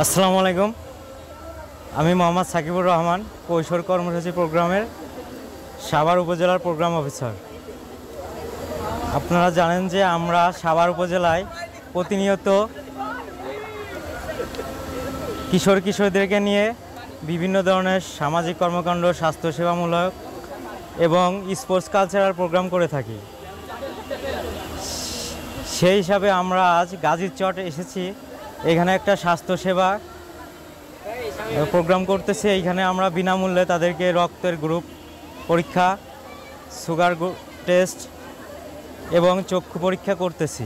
আসসালামু আলাইকুম। আমি মোহাম্মদ সাকিবুর রহমান, কৈশোর কর্মসূচি প্রোগ্রামের সাভার উপজেলার প্রোগ্রাম অফিসার। আপনারা জানেন যে আমরা সাভার উপজেলায় প্রতিনিয়ত কিশোর কিশোরীদেরকে নিয়ে বিভিন্ন ধরনের সামাজিক কর্মকাণ্ড, স্বাস্থ্যসেবামূলক এবং স্পোর্টস কালচারাল প্রোগ্রাম করে থাকি। সেই হিসাবে আমরা আজ গাজীর চট এসেছি। এখানে একটা স্বাস্থ্যসেবা প্রোগ্রাম করতেছে। এইখানে আমরা বিনামূল্যে তাদেরকে রক্তের গ্রুপ পরীক্ষা, সুগার টেস্ট এবং চক্ষু পরীক্ষা করতেছি।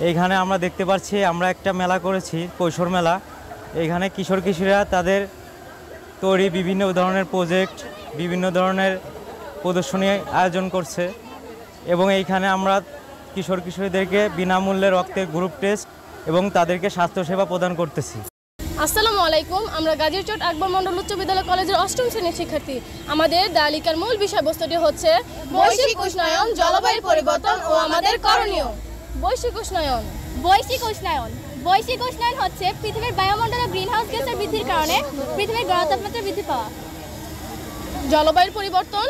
এইখানে আমরা দেখতে পাচ্ছি আমরা একটা মেলা করেছি, কৈশোর মেলা। এইখানে কিশোর কিশোরীরা তাদের তৈরি বিভিন্ন ধরনের প্রজেক্ট, বিভিন্ন ধরনের প্রদর্শনী আয়োজন করছে এবং এইখানে আমরা কিশোর কিশোরীদেরকে বিনামূল্যে রক্তের গ্রুপ টেস্ট এবং তাদেরকে স্বাস্থ্যসেবা প্রদান করতেছি। আসসালামু আলাইকুম। আমরা গাজীর চট আকবর মন্ডল উচ্চ বিদ্যালয় কলেজের ৮ম শ্রেণীর শিক্ষার্থী। আমাদের তালিকার মূল বিষয়বস্তুটি হচ্ছে বৈশ্বিক উষ্ণায়ন, জলবায়ু পরিবর্তন ও আমাদের করণীয়। বৈশ্বিক উষ্ণায়ন। বৈশ্বিক উষ্ণায়ন হচ্ছে পৃথিবীর বায়ুমণ্ডলে গ্রিনহাউস গ্যাসের বৃদ্ধির কারণে পৃথিবীর গড় তাপমাত্রা বৃদ্ধি পাওয়া। জলবায়ু পরিবর্তন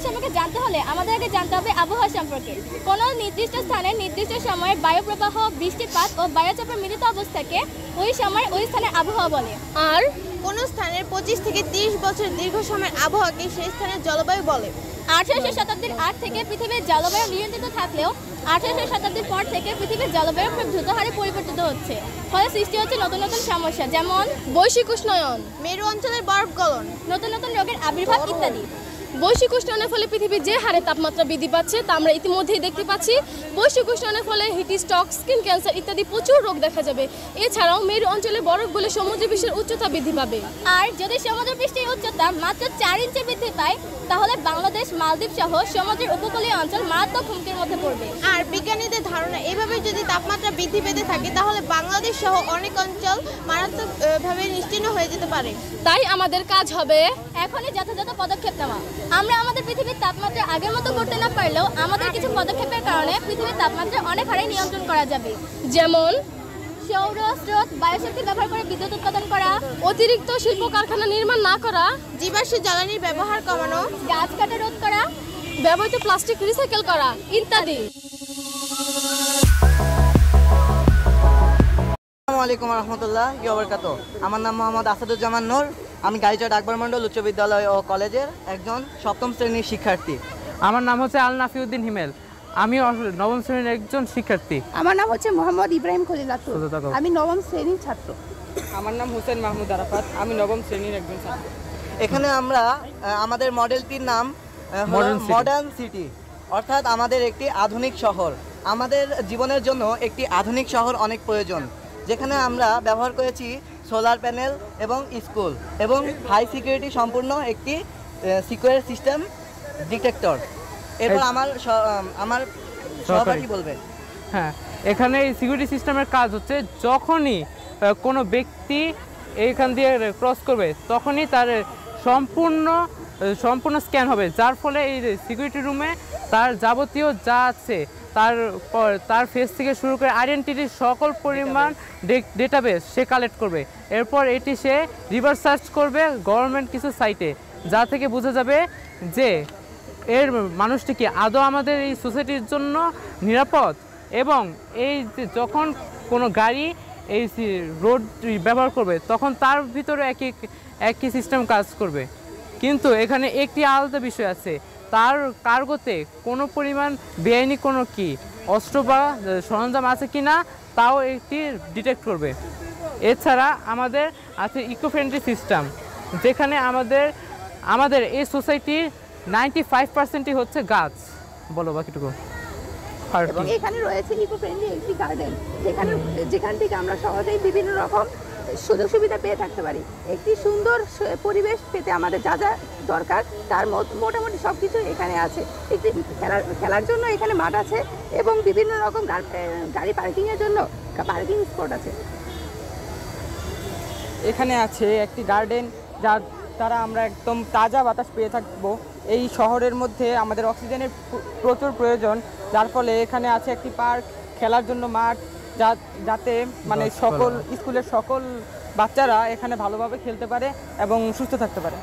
সম্পর্কে জানতে হলে আমাদের আগে জানতে হবে আবহাওয়া সম্পর্কে। কোনো নির্দিষ্ট স্থানে নির্দিষ্ট সময়ে বায়ু প্রবাহ, বৃষ্টিপাত ও বায়ুচাপের মিলিত অবস্থাকে ওই সময় ওই স্থানের আবহাওয়া বলে। আর কোন স্থানের 25 থেকে 30 বছর দীর্ঘ সময়ের আবহাওয়াকে সেই স্থানের জলবায়ু বলে। 18শ শতাব্দীর আগ থেকে পৃথিবীর জলবায়ু নিয়ন্ত্রিত থাকলেও 18শ শতাব্দীর পর থেকে পৃথিবীর জলবায়ু খুব দ্রুত হারে পরিবর্তিত হচ্ছে। ফলে সৃষ্টি হচ্ছে নতুন নতুন সমস্যা, যেমন বৈশ্বিক উষ্ণায়ন, মেরু অঞ্চলের বরফ গলন, নতুন নতুন রোগের আবির্ভাব ইত্যাদি। বৈশ্বিক উষ্ণায়নের ফলে পৃথিবীর যে হারে তাপমাত্রা বৃদ্ধি পাচ্ছে তা আমরা ইতিমধ্যেই দেখতে পাচ্ছি। বৈশ্বিক উষ্ণায়নের ফলে হিট স্ট্রোক, স্কিন ক্যান্সার ইত্যাদি প্রচুর রোগ দেখা যাবে। এছাড়াও মেরু অঞ্চলে বরফ গলে সমুদ্র পৃষ্ঠের উচ্চতা বৃদ্ধি পাবে। আর যদি সমুদ্র পৃষ্ঠের উচ্চতা মাত্র 4 ইঞ্চি বৃদ্ধি পায়, তাহলে বাংলাদেশ, মালদ্বীপ সহ সমুদ্রের উপকূলীয় অঞ্চল মারাত্মক হুমকির মধ্যে পড়বে। আর বিজ্ঞানীদের ধারণা, এভাবে যদি তাপমাত্রা বৃদ্ধি পেতে থাকে তাহলে বাংলাদেশ সহ অনেক অঞ্চল মারাত্মকভাবে নিশ্চিহ্ন হয়ে যেতে পারে। তাই আমাদের কাজ হবে এখনই যথাযথ পদক্ষেপ নেওয়া। আমরা আমাদের পৃথিবীর তাপমাত্রা আগের মতো করতে না পারলেও আমাদের কিছু পদক্ষেপের কারণে পৃথিবীর তাপমাত্রা অনেক হারে নিয়ন্ত্রণ করা যাবে। যেমন সৌর স্রোত, বায়ুশক্তি ব্যবহার করে বিদ্যুৎ উৎপাদন করা, অতিরিক্ত শিল্প কারখানা নির্মাণ না করা, জীবাশ্ম জ্বালানির ব্যবহার কমানো, গাছ কাটা রোধ করা, ব্যবহৃত প্লাস্টিক রিসাইকেল করা ইত্যাদি। আসসালামু আলাইকুম রহমতুল্লাহ বারাকাতুহু। আমার নাম মোহাম্মদ আসাদুজ্জামান নূর। আমি গাজীচট আকবর মন্ডল উচ্চ বিদ্যালয় ও কলেজের একজন 7ম শ্রেণীর শিক্ষার্থী। আমার নাম হচ্ছে আল নাফিউদ্দিন হিমেল। আমি 9ম শ্রেণীর একজন শিক্ষার্থী। আমার নাম হচ্ছে মোহাম্মদ ইব্রাহিম খলিলাতুর। আমি 9ম শ্রেণীর ছাত্র। আমার নাম হোসেন মাহমুদ আরাফাত। আমি 9ম শ্রেণীর একজন ছাত্র। এখানে আমরা আমাদের মডেলটির নাম মডার্ন সিটি, অর্থাৎ আমাদের একটি আধুনিক শহর। আমাদের জীবনের জন্য একটি আধুনিক শহর অনেক প্রয়োজন, যেখানে আমরা ব্যবহার করেছি সোলার প্যানেল এবং স্কুল এবং হাই সিকিউরিটি সম্পূর্ণ একটি সিকিউর সিস্টেম ডিটেক্টর। এরপর আমার সহপাঠী বলবে। হ্যাঁ, এখানে এই সিকিউরিটি সিস্টেমের কাজ হচ্ছে যখনই কোনো ব্যক্তি এইখান দিয়ে ক্রস করবে তখনই তার সম্পূর্ণ স্ক্যান হবে, যার ফলে এই সিকিউরিটি রুমে তার যাবতীয় যা আছে তার ফেস থেকে শুরু করে আইডেন্টিটির সকল পরিমাণ ডেটাবেস সে কালেক্ট করবে। এরপর এটি সে রিভার্স সার্চ করবে গভর্নমেন্ট কিছু সাইটে, যা থেকে বোঝা যাবে যে এর মানুষটি কি আদৌ আমাদের এই সোসাইটির জন্য নিরাপদ। এবং এই যে যখন কোনো গাড়ি এই রোড ব্যবহার করবে তখন তার ভিতরে একই সিস্টেম কাজ করবে। কিন্তু এখানে একটি আলাদা বিষয় আছে, তার কার্গোতে কোনো পরিমাণ বেআইনি কোনো অস্ত্র বা সরঞ্জাম আছে কি না তাও একটি ডিটেক্ট করবে। এছাড়া আমাদের আছে ইকো ফ্রেন্ডলি সিস্টেম, যেখানে আমাদের এই সোসাইটির 95%ই হচ্ছে গাছ। বলো বাকিটুকু। এবং এখানে রয়েছে ইকো ফ্রেন্ডলি একটি গার্ডেন, যেখান থেকে আমরা সহজেই বিভিন্ন রকম সুযোগ সুবিধা পেয়ে থাকতে পারি। একটি সুন্দর পরিবেশ পেতে আমাদের যা যা দরকার তার মোটামুটি সব কিছু এখানে আছে। একটি খেলার জন্য এখানে মাঠ আছে এবং বিভিন্ন রকম গাড়ি পার্কিংয়ের জন্য পার্কিং স্পট আছে। এখানে আছে একটি গার্ডেন, যার দ্বারা আমরা একদম তাজা বাতাস পেয়ে থাকবো। এই শহরের মধ্যে আমাদের অক্সিজেনের প্রচুর প্রয়োজন, যার ফলে এখানে আছে একটি পার্ক, খেলার জন্য মাঠ যাতে মানে সকল স্কুলের সকল বাচ্চারা এখানে ভালোভাবে খেলতে পারে এবং সুস্থ থাকতে পারে।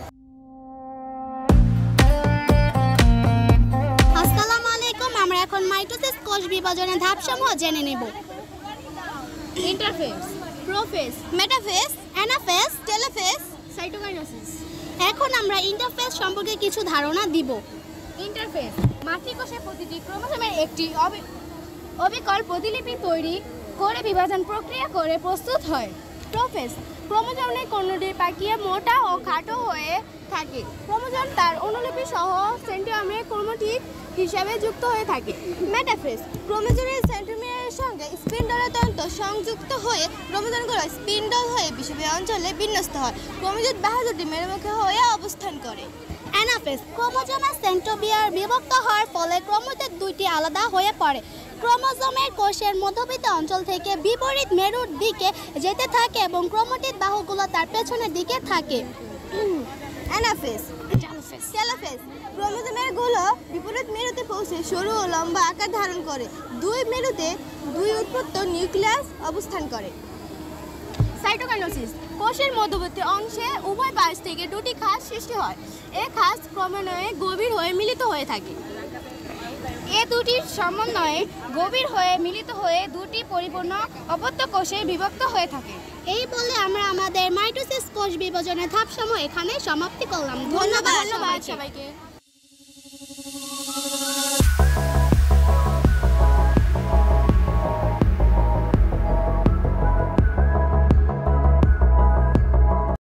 আসসালামু আলাইকুম, আমরা এখন মাইটোসিস কোষ বিভাজনের ধাপসমূহ জেনে নেব। Interface, prophase, metaphase, anaphase, telophase, cytokinesis. এখন আমরা ইন্টারফেজ সম্পর্কে কিছু ধারণা দিব। ইন্টারফেস মাতৃকোষের প্রতিটি ক্রোমোসোমের একটি অবিকল প্রতিলিপি তৈরি করে বিভাজন প্রক্রিয়া করে প্রস্তুত হয়। প্রোফেজ ক্রোমোজোমের কোণটি পাকিয়ে মোটা ও খাটো হয়ে থাকে। ক্রোমোজোম তার অনুলিপি সহ সেন্ট্রিওমের ক্রোমাটিড হিসাবে যুক্ত হয়ে থাকে। মেটাফেজ ক্রোমোজোমের সেন্ট্রোমিয়ারের সঙ্গে স্পিন্ডলের তন্তু সংযুক্ত হয়ে ক্রোমোজোমগুলো স্পিন্ডল হয়ে বিষুবীয় অঞ্চলে বিন্যস্ত হয়। ক্রোমোজোম বাহুটি মেরুমুখী হয়ে অবস্থান করে। অ্যানাফেজ ক্রোমোজোমের সেন্ট্রোমিয়ার বিভক্ত হওয়ার ফলে ক্রোমোজোম দুইটি আলাদা হয়ে পড়ে। ক্রোমোজোমের কোষের মধ্যবর্তী অঞ্চল থেকে বিপরীত মেরুর দিকে যেতে থাকে এবং ক্রোমাটিড বাহুগুলো তার পেছনের দিকে থাকে। অ্যানাফেজ, টেলোফেজ ক্রোমোজোমের গুলো বিপরীত মেরুতে পৌঁছে সরু ও লম্বা আকার ধারণ করে। দুই মেরুতে দুই উৎপত্ত নিউক্লিয়াস অবস্থান করে। সাইটোকাইনেসিস কোষের মধ্যবর্তী অংশে উভয় পাশ থেকে দুটি খাস সৃষ্টি হয়। এই খাস ক্রমান্বয়ে গভীর হয়ে মিলিত হয়ে থাকে। এ দুটির সমন্বয়ে গভীর হয়ে মিলিত হয়ে দুটি পরিপূর্ণ অপত্য কোষে বিভক্ত হয়ে থাকে। এই বলে আমরা আমাদের মাইটোসিস কোষ বিভাজনের ধাপসমূহ এখানে সমাপ্তি করলাম। ধন্যবাদ সবাইকে।